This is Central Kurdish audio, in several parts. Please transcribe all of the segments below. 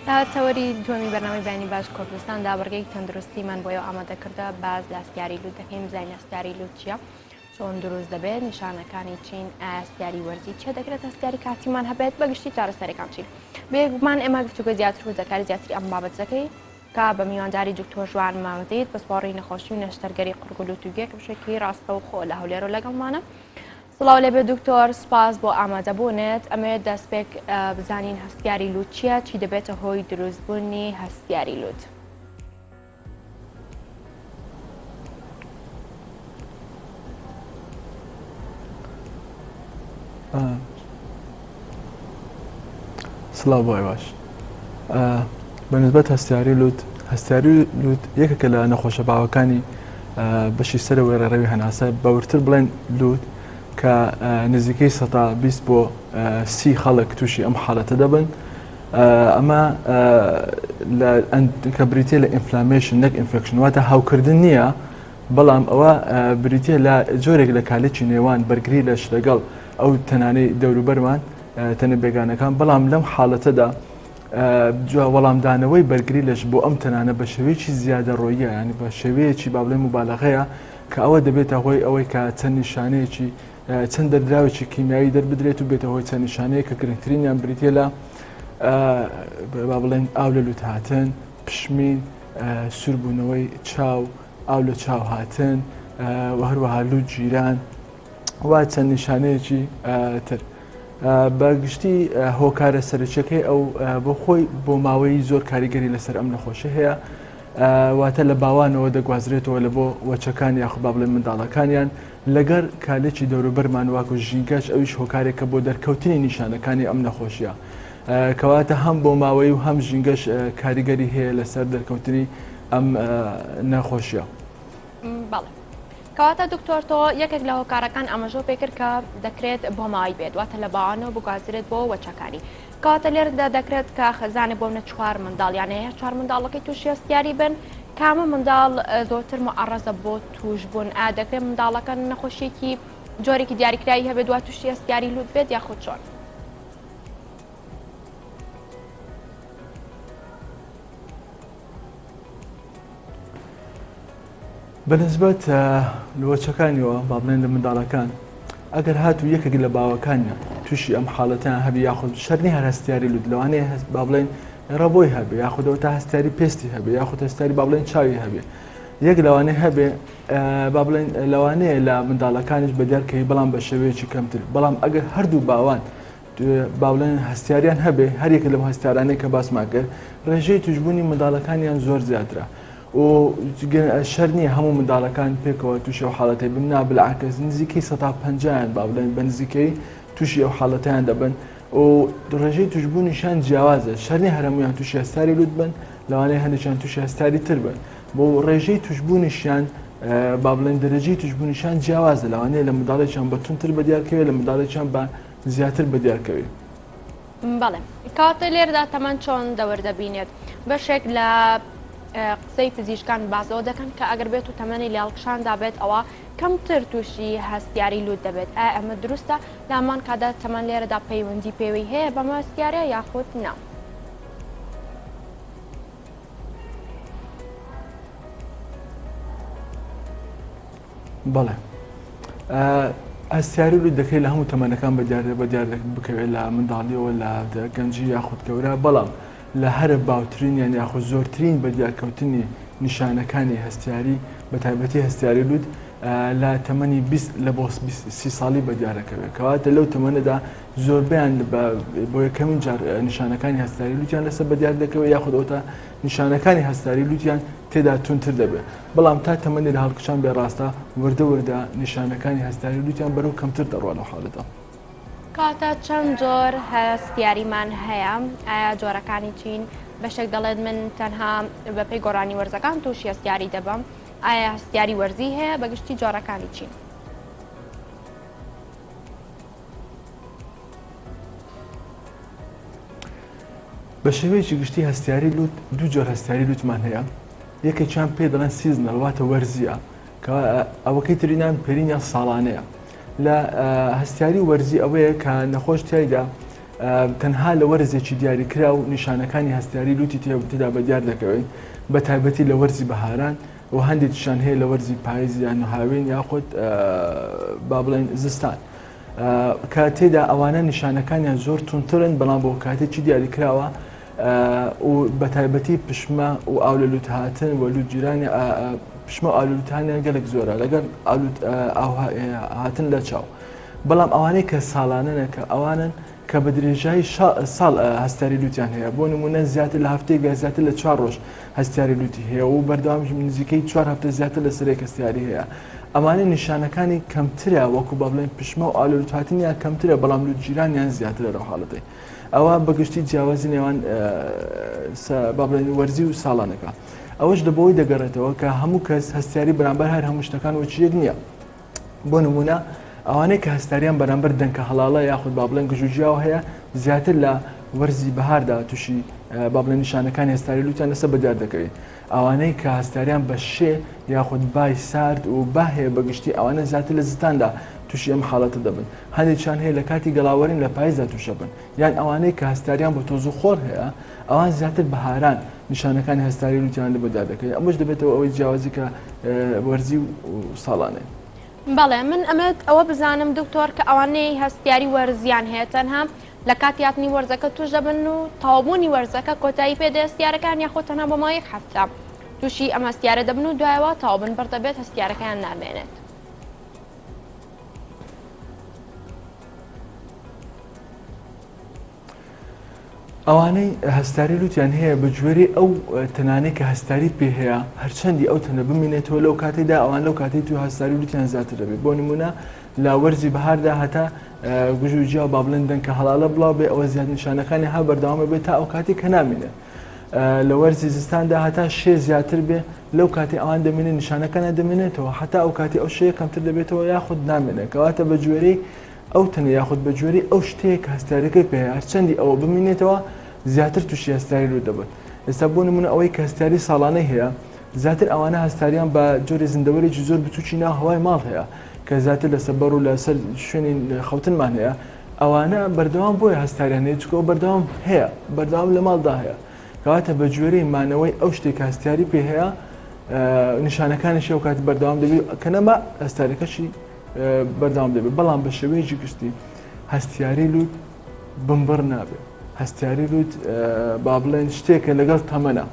تەوەری دومی بەرنامەی بەیانی باش کوردستان دابڕگەی تەندروستیمان بۆیە ئامادەکردە باز لە هەستیاری لوت دەکەین بزانین هەستیاری لوت چییە چۆن دروست دەبێت نیشانەکانی چین ئاستیاری وەرزی چێ دەکرێت هەستیاری کاتیمان هەبێت بەگشتی چارەسەرەکان چین بێگومان ئێمە گفتوگۆ زیاتر و زەکاری زیاتری ئەم بابەت دەکەی کا بە میوانداری دکتۆر جوان مامەدەیت بەسپۆڕی نەخۆشی و نەشتەرگەری قورگلوتوگێک بشێکی ڕاستە و خۆ لە هەولێر و لەگەڵمانە سڵاو لێبێ دکتۆر سپاس بۆ ئامادەبوونێت ئەمەوێت دەستپێک بزانین هەستیاری لوت چییە چی دەبێتە هۆی دروستبوونی هەستیاری لوت سڵاو بۆی باش بەنسبەت هەستیاری لوت یەکێکە لە نەخۆشە باوەکانی بەشی سەر وێرەڕەوی هەناسە بەورتر بڵێن لوت کە نزیکەی 120 بۆ 30 خەڵک تووشی ئەم حاڵەتە دەبن ئەمە کە بریتێ لە ئینفلامیشن نەک ئینفێکشن واتە هاوکردن نییە بەڵام ئەوە بریتێ لە جۆرێک لە کالێکی نێوان بەرگری لەش لەگەڵ ئەو تەنانەی دەوروبەرمان تەنە بێگانەکان بەڵام لەم حاڵەتەدا وەڵامدانەوەی بەرگری لەش بۆ ئەم تەنانە بە شێوەیەکی زیادە ڕۆیە ینی بە شێوەیەکی با بڵێم مبالەغەیە کە ئەوە دەبێتە هۆی ئەوەی کە چەند نیشانەیەکی چەند دەردراوێکی کیمیایی دەربدرێت و بێتە هۆی چەند نیشانەیە کە گرنگترینیان بریتێ لە با بڵێن ئاو لە لوت هاتن پشمین سوربوونەوەی چاو ئاو لە چاو هاتن و هەروەها لوت گیران وا چەند نیشانەیەکی تر بەگشتی هۆکارە سەرچەکەی ئەو بۆ خۆی بۆ ماوەی زۆر کاریگەری لەسەر ئەم نەخۆشە هەیە واتە لە باوانەوە دەگوازرێتەوە لە بۆ وەچەکان یاخ با بڵێن منداڵەکانیان لەگەر کالێکی دەوروبەرمان واکو ژینگەش ئەویش هۆکارێکە بۆ دەرکەوتنی نیشانەکانی ئەم نەخۆشیە کەواتە هەم بۆ ماوەی و هەم ژینگەش کاریگەری هەیە لەسەر دەرکەوتنی ئەم نەخۆشیە. بەڵێ کەواتە دکتۆرتەوە یەکێک لە هۆکارەکان ئەمەژۆ پێکرد کە دەکرێت بۆ ماوەی بێت واتە لە باوانەوە بگوازرێت بۆ وەچەکانی کەواتە لێرەدا دەکرێت کە خەزانێ بۆ منە 4 منداڵ یانەیە 4 منداڵەکەی تووشی هەستیاری بن کامە منداڵ زۆرتر مەعەڕەزە بۆ توشبوون دەکرێت منداڵەکە نەخۆشیێکی جۆرێکی دیاریکراوی هەبێت دوای تووشی هەستیاری لوت بێت یاخود چۆن؟ بەنسبەت لەوەچەکانیەوە با بڵێن لە منداڵەکان ئەگەر هاتوو یەکێک لە باوەکانیان تووشی ئەم حاڵەتیان هەبی یاخود شەرنی هەر هەستیاری لوت لەوانەیە با بڵێن ڕەبۆی هەبێ یاخودەوە تا هەستیاری پێستی هەبێ یاخود هەستیاری با بڵێن چاوی هەبێ یەک لەوانەیە هەبێ با بڵێن لەوانەیە لە منداڵەکانیش بەدیارکەی بەڵام بە شێوەیەکی کەمتر بەڵام ئەگەر هەردوو باوان با بڵێن هەستیاریان هەبێ هەر یەک لەم هەستیارانەی کە باسمان کرد ڕێژەی توشبوونی منداڵەکانیان زۆر زیاترە و شەر نییە هەموو منداڵەکان پێکەوە تووشی ئەو حاڵەتەی بنا بالعکس نزیکەی 150 با بڵێن بە نزیکەی تووشی ئەو حاڵەتیان دەبن و ڕێژەی توشبوونیشان جیاوازە شەرنی هەرمویان تووشی هەستاری لوت بن لەوانەیە هەندێکیان تووشی هەستاری تر بن بۆ ڕێژەی توشبوونیشیان با بڵێن دەرەجەی توشبوونیشان جیاوازە لەوانەیە لە منداڵێکیان بە تونتر بەدیارکەوێت لە منداڵێکیان بە زیاتر بەدیارکەوێت. بەڵێ کاتە لێرەدا تەمەەن چۆن دەوەردەبینێت بەشێک لە قسەی پزیشکان بازەوە دەکەن کە ئەگەر بێت و تەمەنی لێڵکشاندا بێت ئەوە کەمتر تووشی هەستیاری لوت دەبێت ئەمە دروستە لامان کادا تەمەەن لێرەدا پەیوەندی پێوەی هەیە بەمە هەستیارە یاخود نا. بەڵێ هەستیاری لوت دەکەی لە هەموو تەمەنەکان بەدیار بکەوێت لە منداڵیەوە لە گەنجی یاخود گەورە بەڵام لە هەرە باوترین یان یاخود زۆرترین بەدیارکەوتنی نیشانەکانی هەستیاری بە تایبەتی هەستیاری لوت لە تەمەنی 20 لە بۆ 30 ساڵی بەدیارەکەوێت کەواتە لەو تەمەنەدا زۆربیان بۆ یەکەمین جار نیشانەکانی هەستیاری لوتیان لەسەر بەدیار دەکەوێت یاخود ئەوتە نیشانەکانی هەستیاری لوتیان تێدا تونتر دەبێت بەڵام تا تەمەنی لە هەڵکشان بێ ڕاستە وردە نیشانەکانی هەستیاری لوتیان بەرەو کەمتر دەڕوە لەو حاڵەتە. کاتە چەند جۆر هەستیاریمان هەیە ئایا جۆرەکانی چین بەشێک دەڵێت من تەنها بەپێی گۆڕانی وەرزەکان تووشی هەستیاری دەبم ئایا هەستیاری وەرزی هەیە بەگشتی جۆرەکانی چین؟ بە شێوەیەکی گشتی هەستیاری لوت دوو جۆر هەستیاری لوتمان هەیە یەکێکیان پێ دەڵێن سیزنەڵ واتە وەرزیە کە ئەوەکەی ترینان پێرینیان ساڵانەیە لە هەستیاری وەرزی ئەوەیە کە نەخۆش تایدا تەنها لە وەرزێکی دیاریکرا و نیشانەکانی هەستیاری لوتی تێدا بە دیار دەکەوێت بە تایبەتی لە وەرزی بەهاران و هەندێکیشان هەیە لە وەرزی پاییز یان هاوین یاخود با بڵێن زستان کە تێدا ئەوانە نیشانەکانیان زۆر تونترن بەڵام بۆ کاتێکی دیاریکراوە و بە تایبەتی پشمە و ئاولەلووت هاتن و لوت جیرانی پشمە و ئالووتانیان گەلێک زۆرە لەگەڵ هاتن لە چاو بەڵام ئەوانەی کە ساڵانەنە کە ئەوانن کە بە درێژایی ساڵ هەستیاری لوتیان هەیە بۆ نمونە زیاتر لە هەفتەیەک زیاتر لە 4 ڕۆژ هەستیاری لوتی هەیە و بەردەوام نزیکەی 4 هەفتە زیاتر لە سەرێک هەستیاری هەیە ئەمانە نیشانەکانی کەمترە وەکو بە بڵێن پشمە و ئالووت هاتنیان کەمترە بەڵام لوت جیرانیان زیاترە لەو حاڵەتەی ئەوە بەگشتی جیاوازی نێوان با بڵێن وەرزی و ساڵانەکە ئەوەش دەبەوەی دەگەڕێتەوە کە هەموو کەس هەستیاری بەرامبەر هەر هەموو شتەکان وەچیەک نییە بۆ نمونە ئەوانەی کە هەستاریان بەرامبەر دەنکە هەڵاڵە یاخود با بڵێن گژوجیاوە هەیە زیاتر لە وەرزی بەهاردا تووشی با بڵێن نیشانەکانی هەستاری لوتیان لەسەر بەدیار دەکەوێت ئەوانەی کە هەستاریان بە شێ یاخود بای سارد و با هەیە بەگشتی ئەوانە زیاتر لە زستاندا تووشی ئەم حاڵەتە دەبن هەندێکیان هەیە لە کاتی گەڵاوەرین لە پاییزدا تووشە بن یان ئەوانەی کە هەستاریان بە تۆز و خۆر هەیە ئەوان زیاتر بەهاران نیشانەکانی هەستاری لوتیان لە بەدیار دەکەوێت ئەمەش دەبێتەوە ئەوەی جیاوازی کە وەرزی و ساڵانەیە بەڵێ من ئەمەت ئەوە بزانم دکتۆر کە ئەوانەی هەستیاری وەرزیان هەیە تەنها لە کاتیاتنی وەرزەکە توش دەبن و تەواوبوونی وەرزەکە کۆتایی پێدە هەستیارەکان یاخۆ تەنها بە مای 1 هەفتە تووشی ئەم هەستیارە دەبن و دوایەوە تەواوبن بەردەبێت هەستیارەکەیان نامێنێت ئەوانەی هەستاری لوتیان هەیە بە گوێرەی ئەو تەنانەی کە هەستاری پێ هەیە هەرچەندی ئەو تەنە بمینێتەوە لەو کاتێدا ئەوان لەو کاتێک تو هەستاری لوتیان زیاتر دەبێت بۆ نمونە لە وەرزی بەهاردا هەتا گژوجیا با بڵێن دەنکە هەڵاڵە بڵاو بێ ئەوە زیاد نیشانەکانی ها بەردەوامە بێت تا ئەو کاتێک کە نامینێت لە وەرزی زستاندا هەتا شێ زیاتر بێ لەو کاتی ئەوان دەمێنێت نیشانەکانە دەمێنێتەوە هەتا ئەو کاتی ئەو شەیە کەمتر دەبێتەوە یاخود نامێنێت کەواتە بە گوێرەی ئەو تەنە یاخود بە گوێرەی ئەو شتەیە کە هەستارەکەی پێ هەیە هەرچەندی ئەوە بمینێتەوە زیاتر تووشی هەستاری لوت دەبێت ئێستا بۆ نمونە ئەوەی کە هەستاری ساڵانەی هەیە زیاتر ئەوانە هەستاریان بە جۆری زیندەوەرێکی زۆر بچووکی ناو هەوای ماڵ هەیە کە زیاتر لە سەبەر و لەسەر شوێنی خەوتنمان هەیە ئەوانە بەردەوام بۆیە هەستاریان هەیە چکەوە بەردەوام هەیە بەردەوام لە ماڵدا هەیە کەواتە بە گوێرەی مانەوەی ئەو شتێک هەستیاری پێ هەیە نیشانەکانیشی ئەو کاتی بەردەوام دەبێت کە نەما هەستارەکەشی بەردەوام دەبێت بەڵام بە شێوەیەکی گشتی هەستیاری لوت بمبڕ نابێت هەستیاری لوت با بڵێن شتێکە لەگەڵ تەمەنە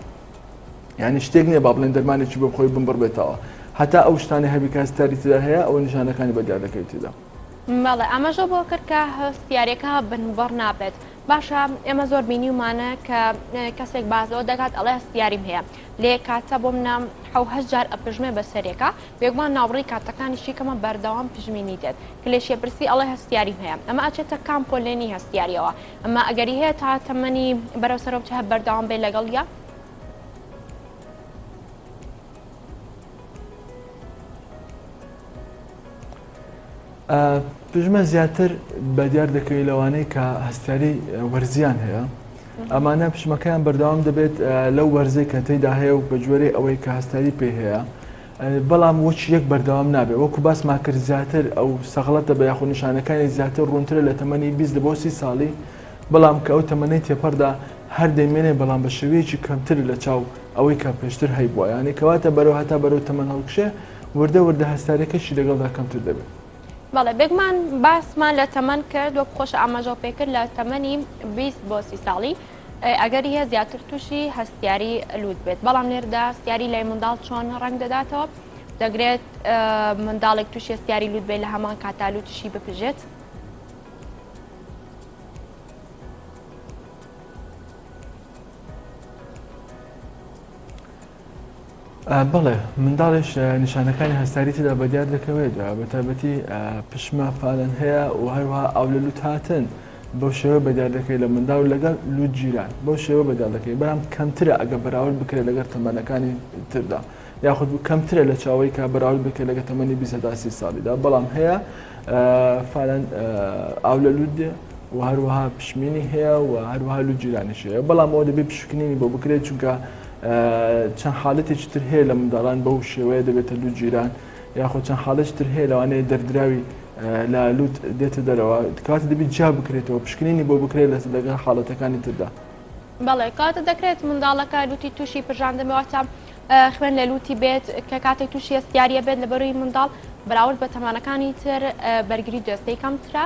یعنی شتێک نییە با بڵێن دەرمانێکی بۆ خۆی بمبڕ بێتەوە هەتا ئەو شتانی هەبی کە هەستاری تدا هەیە ئەو نیشانەکانی بەدیار دەکەوێت تێدا بەڵێ ئەمەژە بۆ کرد کە هەستیارەکە بنبڕ نابێت باشە ئێمە زۆر بینیومانە کە کەسێک بازەوە دەکات ئەڵێ هەستیاریم هەیە لێ کاتە بۆ منام حەوت جار ئەپژمێ بەسەرێکە بێگومان ناوڕی کاتەکانیشی کەمە بەردەوام پژمینی دێت کە لێشیە پرسی ئەڵێ هەستیاریم هەیە ئەمە ئاچێتە کام پۆلێنی هەستیاریەوە ئەمە ئەگەری هەیە تا تەمەنی بەرەو سەرۆچە هە بەردەوام بێ لەگەڵیا پژمە زیاتر بەدیار دەکەوێت لەوانەی کە هەستیاری وەرزیان هەیە ئەمانە پشمەکەیان بەردەوام دەبێت لەو وەرزەی کە تێیدا هەیە و بە گوێرەی ئەوەی کە هەستاری پێ هەیە بەڵام وەچ یەک بەردەوام نابێت وەکو باسمان کرد زیاتر ئەو سەغڵەتە بە یاخود نیشانەکانی زیاتر ڕوونترە لە تەمەنی 20 بۆ 30 ساڵی بەڵام کە ئەو تەمەنەی تێپەردا هەر دەیمێنێ بەڵام بە شێوەیەکی کەمتر لە چاو ئەوەی کە پێشتر هەی بووە یعنی کەواتە بەرەو هەتا بەرەو تەمەن هەڵکشێ وردە وردە هەستارەکەشی لەگەڵدا کەمتر دەبێت بەڵێ بێگمان باسمان لە تەمەن کرد وەک خۆش ئاماژە پێکرد لە تەمەنی 20 بۆ 30 ساڵی ئەگەر هەیە زیاتر تووشی هەستیاری لوت بێت بەڵام لێردا هەستیاری لای منداڵ چۆن ڕەنگ دەداتەوە دەگرێت منداڵێک تووشی هەستیاری لوت بێت لە هەمان کاتا لوتشی بپژێت بەڵێ منداڵش نیشانەکانی هەستاری تدا بەدیار دەکەوێت بە تایبەتی پشمە فالەن هەیە و هەروەها ئاو لە لوت هاتن بەو شێوە بەدیار دەکەی لە منداڵ لەگەڵ لوت جیران بەو شێوە بەدیار دەکەی بەڵام کەمترە ئەگە بەراورد بکرێت لەگەر تەمەنەکانی تردا یاخود کەمترە لە چاوەی کە بەراورد بکرێت لەگە تەمەنی 20 ساڵیدا بەڵام هەیە فالەن ئاو لە لوت و هەروەها پشمینی هەیە و هەروەها لوت جیرانیش هەیە بەڵام ئەوە دەبێت پشکنینی بۆ بکرێت چونکە چەند حاڵەتێکی تر هەیە لە منداڵان بەو شێوەیە دەبێتە لوت جیران یاخود چەند حاڵەتی تر هەیە لەوانەیە دەردراوی لە لوت دێتە دەرەوە کاتە دەبێت جا بکرێتەوە پشکنینی بۆ بکرێت لەگەڵ حاڵەتەکانی تردا. بەڵێ کاتە دەکرێت منداڵەکە لوتی تووشی پژاندەمەوەتە خوێن لە لوتی بێت کە کاتێک تووشی ئەستیاریە بێت لە بەروی منداڵ بەراورد بە تەمانەکانی تر بەرگری جەستەی کەمترە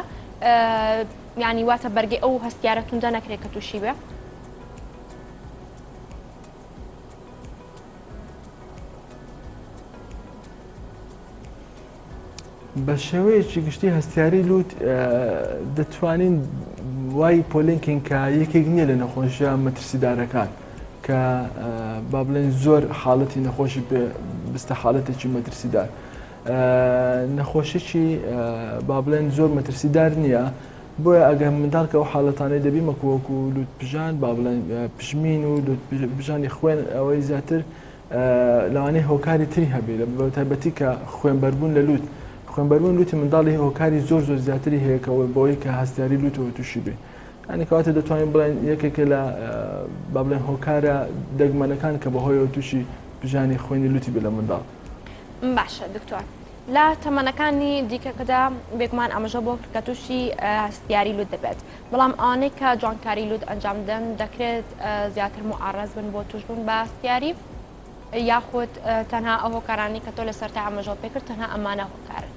یعنی واتە بەرگی ئەو هەستیارە توندە نەکرێت کە تووشی بێ. بە شێوەیەکی گشتی هەستیاری لوت دەتوانین وای پۆلێنکین کە یەکێک نییە لە نەخۆشیە مەترسیدارەکان کە با بڵێن زۆر حاڵەتی نەخۆشی بستە حاڵەتێکی مەترسیدار نەخۆشیی با بڵێن زۆر مەترسیدار نییە بۆیە ئەگەر منداڵکە ئەو حاڵەتانەی دەبی مەکووەکو لوت پژان با بڵێن پشمین و بژانی خوێن ئەوەی زیاتر لەوانەیە هۆکاری تری هەبێت لە تایبەتی کە خوێنبەربوون لە لوت خوێنبەربوون لوتی منداڵی هۆکاری زۆر زیاتری هەیەکەوە بەوەی کە هەستیاری لوتەوە تووشی بێ ئەنی کەواتە دەتوانین بڵێن یەکێکە لە با بڵێن هۆکارە دەگمەنەکان کە بەهۆیەوە تووشی بژانی خوێنی لوتی بێ لە منداڵ. باشە دکتۆر لە تەمەنەکانی دیکەکەدا بێگومان ئەمەژە بۆ کە تووشی هەستیاری لوت دەبێت بەڵام ئەوانەی کە جوانکاری لوت ئەنجام دەن دەکرێت زیاتر معڕەز بن بۆ توشبوون بە هەستیاری یاخود تەنها ئەو هۆکارانی کە تۆ لەسەرتا ئەمەژە پێکرد تەنها ئەمانە هۆکارن.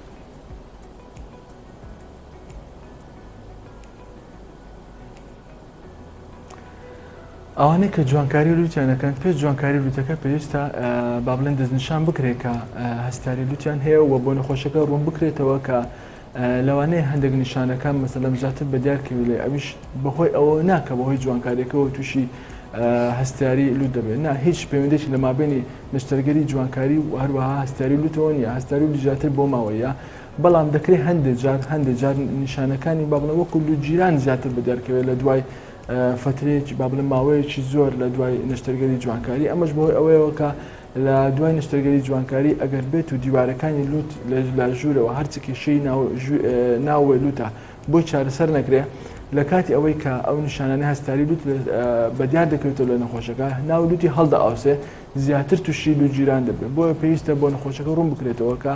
ئەوانەی کە جوانکاری لوتیانەکەن پێش جوانکاری لوتەکە پێویستە با بڵێن دەستنیشان بکرێت کە هەستیاری لوتیان هەیە و بۆ نەخۆشەکە ڕوون بکرێتەوە کە لەوانەیە هەندێک نیشانەکان مەسەلەن زیاتر بەدیارکەوی لێ ئەویش بەهۆی ئەوە ناکە بەهۆی جوانکاریەکەەوە تووشی هەستیاری لوت دەبێت نا هیچ پەیوەندێکی لە مابینی نشتەرگەری جوانکاری و هەروەها هەستیاری لوتەوە نیە هەستیاری لوت زیاتر بۆ ماوەیە بەڵام دەکرێت هەندێک جار نیشانەکانی با بڵێن وەکو لوتگیران زیاتر بەدیارکەوێت لە دوای فترێکی با بڵێن ماوەیەکی زۆر لە دوای نشتەرگەری جوانکاری ئەمەش بەهۆی ئەوەیەوە کە لە دوای نشتەرگەری جوانکاری ئەگەر بێت و دیوارەکانی لوت لە ژوورەوە هەرچی کێشەی ناوە لوتە بۆی چارەسەر نەکرێ لە کاتی ئەوەی کە ئەو نیشانانە هەستاری لوت بەدیار دەکەوێتەوە لە نەخۆشەکە ناو لوتی هەڵدا ئاوسێ زیاتر تووشی لوتگیران دەبێت بۆیە پێویستە بۆ نەخۆشەکە ڕوون بکرێتەوە کە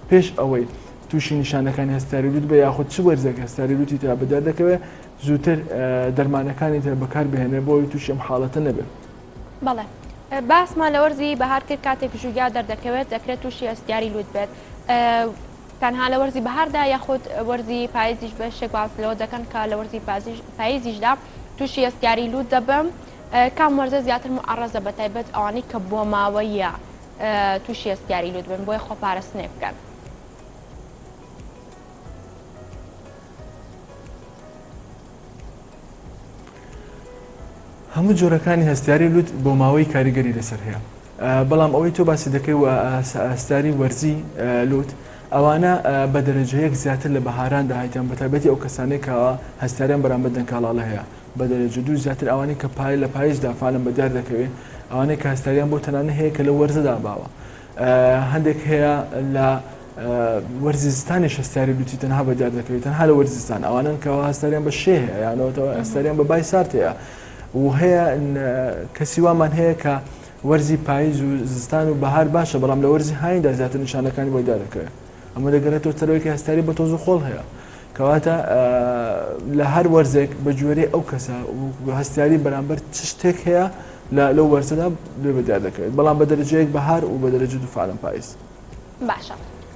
پێش ئەوەی تووشی نیشانەکانی هەستاری لوت بە یاخود چ وەرزێک هەستاری لوتی تا بەدار دەکەوێت زووتر دەرمانەکانی تر بەکار بهێنێ بۆی تووشی ئەم حاڵەتە نەبێت. بەڵێ باسمان لە وەرزی بەهار کرد کاتێک ژووریا دەردەکەوێت دەکرێت تووشی هەستیاری لوت بێت تەنها لە وەرزی بەهاردا یاخود وەرزی پاییزیش بەشێک باس لەوە دەکەن کە لە وەرزی پاییزیشدا تووشی هەستیاری لوت دەبم کام وەرزە زیاتر معڕەزە بەتایبەت ئەوانەی کە بۆ ماوەیە تووشی هەستیاری لوت بن بۆیە خۆپارێزنێ بکەن. هەموو جۆرەکانی هەستیاری لوت بۆ ماوەی کاریگەری لەسەر هەیە بەڵام ئەوەی تۆ باسی دەکەی و هەستاری وەرزی لوت ئەوانە بە دەرەجەیەک زیاتر لە بەهاران داهاتیان بەتایبەتی ئەو کەسانەی کە هەستاریان بەرامبەر دەنگکاڵاڵە هەیە بە دەرەجە دوو زیاتر ئەوانەی کە لە پاییزدا فعالن بەدیار دەکەوێت ئەوانەی کە هەستاریان بۆ تەنانە هەیە کە لە وەرزەدا باوە هەندێک هەیە لە وەرزستانی هەستاری لوتی تەنها بەدیار دەکەوێت تەنها لە وەرزستان ئەوانن کە هەستاریان بە شێ هەیە یانەوە هەستاریان بە بای سارد هەیە و هەیە کەسی وامان هەیە کە وەرزی پاییز و زستان و بەهار باشە بەڵام لە وەرزی هایندا زیاتر نیشانەکانی بۆی دەکەوێت ئەمە دەگەرێتەوە سەرەوەیکی هەستاری بە تۆز و خۆڵ هەیە کەواتە لە هەر وەرزێک بە جوێرەی ئەو کەسە و هەستیاری بەرامبەر چ شتێک هەیە لەو وەرزەدا لێ بەدیار دەکەوێت بەڵام بە دەرەجەیەک بەهار و بە دەرەجە دوو فعالن پاییز. باشە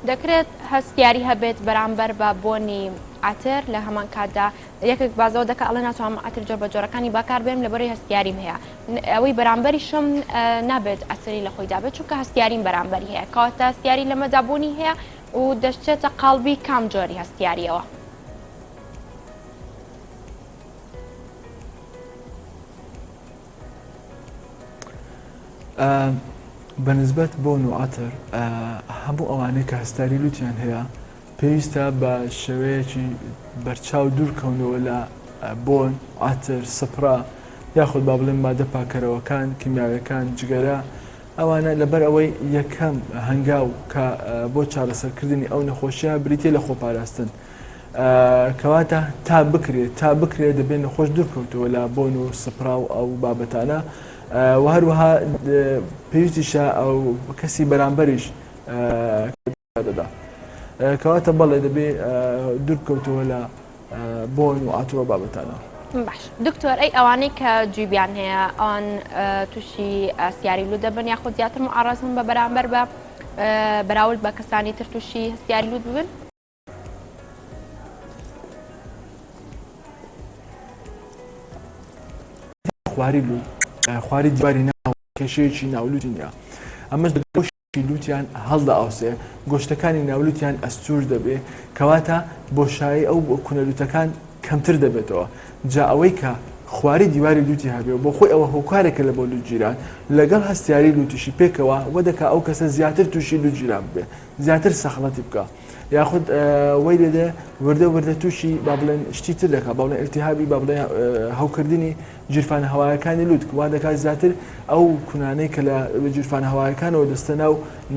دەکرێت هەستیاری هەبێت بەرامبەر بە بۆنی ئاتر لە هەمان کاتدا یەکێک بازەوە دەکە ئەڵێ ناتوانم ئاتر جۆر بە جۆرەکانی باکار بێم لەبەرەوەی هەستیاریم هەیە ئەوەی بەرامبەریشم نابێت ئەسری لە خۆیدا بێت چونکە هەستیاریم بەرامبەری هەیە کەواتە هەستیاری لەمەدابوونی هەیە و دەشتێتە قاڵبی کام جۆری هەستیاریەوە. بەنسبەت بۆ نوعاتر هەموو ئەوانەی کە هەستاری لوتیان هەیە پێویستە بە شێوەیەکی بەرچاو دوورکەونەوە لە بۆن ئاتر سپرا یاخود با بڵێن مادە پاکەرەوەکان کیمیاویەکان جگەرە ئەوانە لەبەر ئەوەی یەکەم هەنگاو کە بۆ چارەسەرکردنی ئەو نەخۆشیە بریتێ لە خۆپاراستن کەواتە تا بکرێت دەبێت نەخۆش دوورکەوتەوە لە بۆن و سپرا و ئەو بابەتانە و هەروەها پێویستیشە ئەو کەسی بەرامبەریش دەدا کەواتە بەڵێ دەبێ دوورکەوتەوە لە بۆن و ئاتووە بابەتانە. باش دکتۆر ئەی ئەوانەی کە جویبیان هەیە ئەوان تووشی هەستیاری لوود دەبن یاخود زیاتر معڕەزن بە بەرامبەر بە بەراورد بە کەسانی تر تووشی هەستیاری لوود ببن؟ خواری لوود خواری دیواری ناو کێشەیەکی ناولوتی نیە ئەمەش گۆشتی لووتیان هەڵدا ئاوسێ گۆشتەکانی ناولوتیان ئەستور دەبێ کەواتە بۆشایی ئەو کونەلووتەکان کەمتر دەبێتەوە جا ئەوەی کە خواری دیواری لوتی هەبێ بۆ خۆی ئەوە هۆکارێکە لە بۆ لوتگیران لەگەڵ هەستیاری لوتیشی پێکەوە وەدەکە ئەو کەسە زیاتر تووشی لوتگیران بێ زیاتر سەخڵەتی بکە یاخود وەی لێدە وردە تووشی با بڵێن شتی تر دەکات با بڵێن ئرتیهابی با بڵێن هەوکردنی جیرفانە هەوایەکانی لوت وا دەکات زیاتر ئەو کونانەی کە لە جیرفانە هەوایەکانەوە دەستە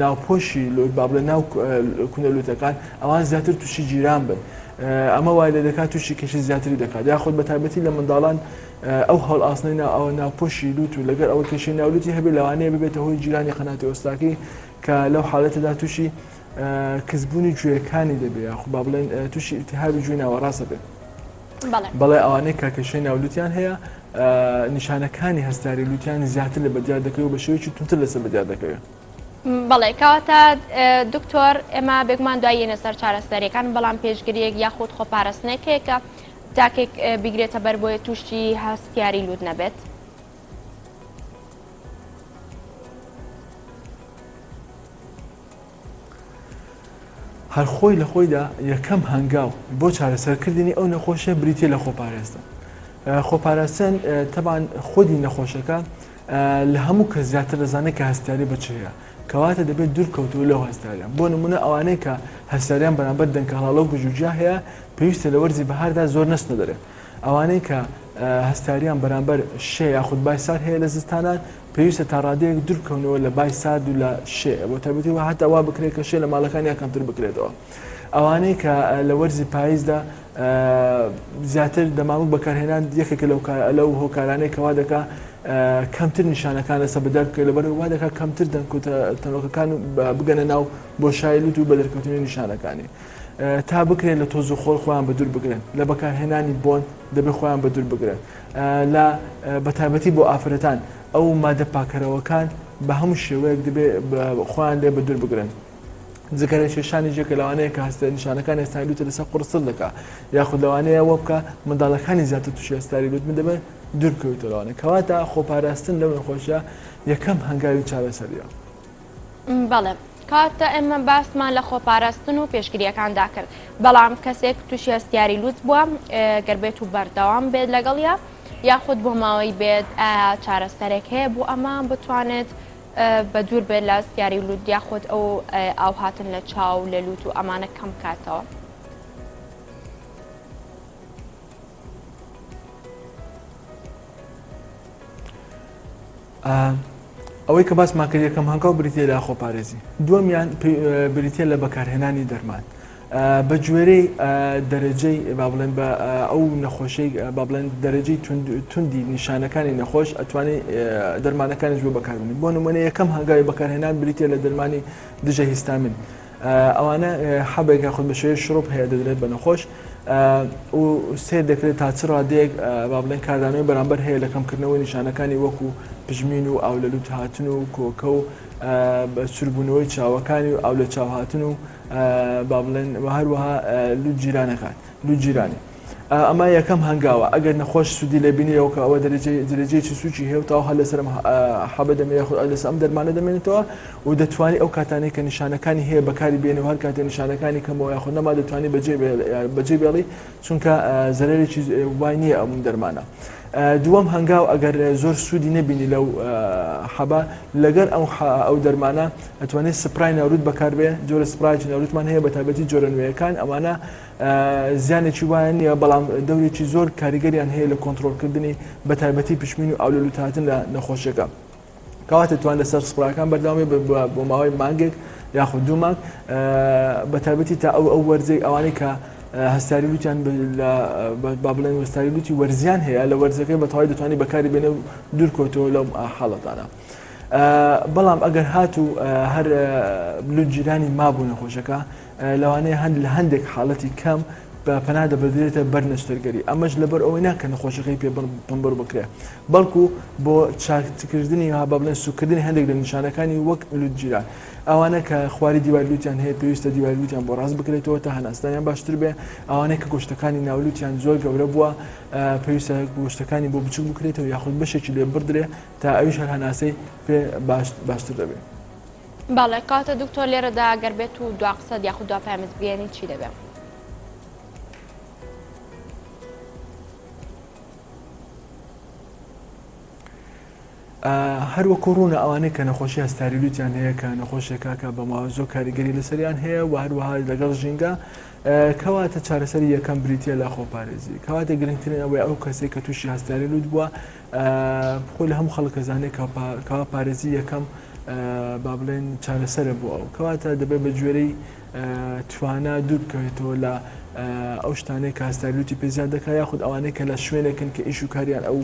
ناوپۆشی با بڵێن ناو کونە لوتەکان ئەوان زیاتر تووشی جیران بن ئەمە وای لێ دەکات تووشی کێشی زیاتری دەکات یاخود بە تایبەتی لە منداڵان ئەو هەڵ ئاسنەی ئەوە ناوپۆشی لوت و لەگەر ئەوە کێشەی ناولوتی هەبێ لەوانەیە ببێتە هۆی جیرانی قەناتی ئۆستاکی کە لەو حاڵەتەدا تووشی کەسبوونی گوێەکانی دەبێت یاخود با بڵێن تووشی ئیلتیهابی گوێ ناوەڕاستە بێت بەڵێ ئەوانەی کە کێشەی ناولوتیان هەیە نیشانەکانی هەستاری لوتیان زیاتر لە بەدیار دەکەوێت و بە شێوەیەکی تونتر لەسەر بەدیار دەکەوێت. بەڵێ کەواتە دکتۆر ئێمە بێگومان دوایەنە سەر چارەسەریەکان بەڵام پێشگریەک یاخود خۆپاراستنێکەیە کە تاکێک بیگرێتە بەر بۆیە تووشی هەستیاری لوود نەبێت. هەر خۆی لە خۆیدا یەکەم هەنگاو بۆ چارەسەرکردنی ئەو نەخۆشە بریتە لە خۆپاراستن. خۆپاراستن تەبان خۆدی نەخۆشەکە لە هەموو کە زیاتر دەزانێت کە هەستیاری بچەیە کەواتە دەبێت دوورکەوتوو لەو هەستاریان بۆ نمونە ئەوانەی کە هەستاریان بەرامبەر دەنگکەڵاڵە و گوژوجیا هەیە پێویستە لە وەرزی بەهاردا زۆر نەست نەدەرێت ئەوانەی کە هەستاریان بەرامبەر شێ یاخود بای سار هەیە لە زستانان پێویستە تا ڕادەیەک دوورکەونەوە لە بای سارد و لە شێ بۆ تایبەتیەوە هەتا وا بکرێت کە شێ لە ماڵەکانیان کەمتر بکرێتەوە ئەوانەی کە لە وەرزی پاییزدا زیاتر دەمامک بەکارهێنان یەکێکە لەو هۆکارانەی کەوا دەکات کەمتر نیشانەکان لەسەر بەدار بکەیت لەبەر وا دەکات کەمتر تەنۆکەکان بگەنە ناو بۆشایی لوت و بە دەرکەوتنی نیشانەکانی تا بکرێت لە تۆز و خۆڵ خۆیان بە دوور بگرن لە بەکارهێنانی بۆن دەبێت خۆیان بە دوور بگرن لە بەتایبەتی بۆ ئافرەتان ئەو مادە پاکەرەوەکان بە هەموو شێوەیەک دەبێت خۆیان لێ بە دوور بگرن جگەرە کێشانی جێکە لەوانەیە کە هەستە نیشانەکانی هەستاری لوتە لەسەر قورسڵ دەکات یاخود لەوانەیە وە بکە منداڵەکانی زیاتر تووشی هەستاری لوت من دەبێت دوورکەوتەوەوانە کەواتە خۆپاراستن لەو نەخۆشە یەکەم هەنگاوی چارەسەریە. بەڵێ کاتە ئێمە باسمان لە خۆپاراستن و پێشگریەکاندا کرد بەڵام کەسێک تووشی هەستیاری لوت بووە گەربێت و بەردەوام بێت لەگەڵیا یاخود بۆ ماوەی بێت چارەسەرێک هەیە بۆ ئەمە بتوانێت بە دوور بێت لە هەستیاری لوت یاخود ئەو ئاو هاتن لە چاو لە لوت و ئەمانە کەم کاتەوە. ئەوەی کە باسمان کرد یەکەم هەنگاو بریتە لە خۆپارێزی دووەمیان بریتە لە بەکارهێنانی دەرمان بە گوێرەی دەرەجەی با بڵێن بە ئەو نەخۆشەی با بڵێن دەرەجەی توندی نیشانەکانی نەخۆش ئەتوانێت دەرمانەکانیش بۆ بەکاربنی بۆ نمونە یەکەم هەنگاوی بەکارهێنان بریتە لە دەرمانی دژە هیستامین ئەوانە حەبێک خۆت بە شێوەیە شڕۆپ هەیە دەدرێت بە نەخۆش و سێر دەکرێت تا چ ڕادەیەک با بڵێن کاردانەوەی بەرامبەر هەیە لە کەمکردنەوەی نیشانەکانی وەکو پژمین و ئاو لە لوت هاتن و کۆکە و سوربوونەوەی چاوەکانی و ئاو لە چاو هاتن و با بڵێن هەروەها لوت جیرانەکان لوت جیرانی ئەمە یەکەم هەنگاوە ئەگەر نەخۆش سوودی لە بینیەوە کە ئەوە دەرەجەیەکی سوچی هەیە تاو هەر لەسەر حەبە دەمێت خۆ لەسەر ئەم دەرمانە دەمێنێتەوە و دەتوانێت ئەو کاتانەی کە نیشانەکانی هەیە بەکاری بێنەوە هەر کاتێ نیشانەکانی کەمەوە یاخۆ نەما دەتوانێت بەجێ بێڵی چونکە زەرێکی وای نییە ئەم دەرمانە. دووەم هەنگاو ئەگەر زۆر سوودی نەبینی لەو حەبە لەگەر ئەو دەرمانە ئەتوانێت سپرای ناورود بەکاربێ جۆرە سپراکی ناوروتمان هەیە بە تایبەتی جۆرە نوێیەکان ئەمانە زیانێکی وایە نییە بەڵام دەورێکی زۆر کاریگەریان هەیە لە کۆنتترۆلکردنی بە تایبەتی پشمین و ئاو لە لوتهاتن لە نەخۆشیەکە کەواتە توان لەسەر سپراکان بەرداوامێ بۆ ماوەی مانگێک یاخود دوو مانگ بە تایبەتی تا ئەو وەرزەی ئەوانەی کە هەستاری لوتیان با بڵێن هەستاری لوتی وەرزیان هەیە لە وەرزەکەی بەتەواوی دەتوانێت بەکاری بێنە و دوورکەوتەوە لەو حاڵەتانە. بەڵام ئەگەر هات و هەر لوت جیرانی مابوو نەخۆشەکە لەوانەیە لە هەندێک حاڵەتی کەم بە پەنا دەبدرێتە بەر نەشتەرگەری ئەمەش لەبەر ئەوەی ناکە نەخۆشەکەی پێ پمبڕ بکرێ بەڵکو بۆ چاکردنی ها بە بڵێن سوکردنی هەندێک لە نیشانەکانی وەک لوتجیران ئەوانە کە خواری دیوارلوتیان هەیە پێویستە دیوارلوتیان بۆ ڕاست بکرێتەوە تا هەناسدانیان باشتر بێ ئەوانەیە کە گۆشتەکانی ناولوتیان زۆر گەورە بووە پێویستە گۆشتەکانی بۆ بچوک بکرێتەوە یاخود بەشێکی لێ بردرێ تا ئەویش هەر هەناسەی پێ باشتر دەبێت. باڵێ کاتە دکتۆر لێرەدا ئەگەر بێت و دوا قسەد یاخود دوا پامت بێنی چی دەبێت؟ هەروەکو ڕوونە ئەوانەی کە نەخۆشی هەستاری لوتیان هەیە کە نەخۆشیەکە کە بە ماوە زۆر کاریگەری لەسەریان هەیە و هەروەها لەگەڵ ژینگە کەواتە چارەسەری یەکەم بریتە لە خۆپارێزی کەواتە گرنگترین ئەوەی ئەو کەسێک کە تووشی هەستاری لوت بووە خۆی لە هەموو خەڵک زانێت کەوا پارێزی یەکەم با بڵێن چارەسەرە بووە ئەو کەواتە دەبێت بە گوێرەی توانە دوور بکەوێتەوە لە ئەو شتانەی کە هەستاری لوتی پێ زیاد دەکات یاخود ئەوانەی کە لە شوێنێکن کە ئیش و کاریان ئەو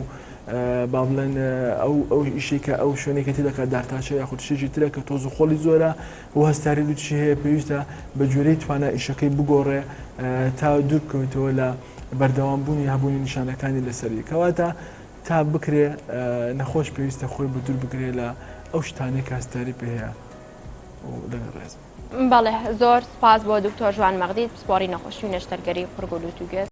با بڵێن ئەو ئیشی کە ئەو شوێنێکە تی دەکات دارتاشە یاخود شێکی ترە کە تۆز و خۆڵی زۆرە و هەستاری لوتشی هەیە پێویستە بە گوێرەی توانە ئیشەکەی بگۆڕێ تا دوور بکەوێتەوە لە بەردەوامبوونی هەبوونی نیشانەکانی لەسەری کەواتە تا بکرێ نەخۆش پێویستە خۆی بە دوور بگرێ لە ئەو شتانەی کە هەستاری پێ هەیە لەگەڵ ڕێز. بەڵێ زۆر سپاس بۆ دکتۆر جوان مەغدی پسپۆڕی نەخۆشی و نەشتەرگەری قورگ و لوت و گوێز.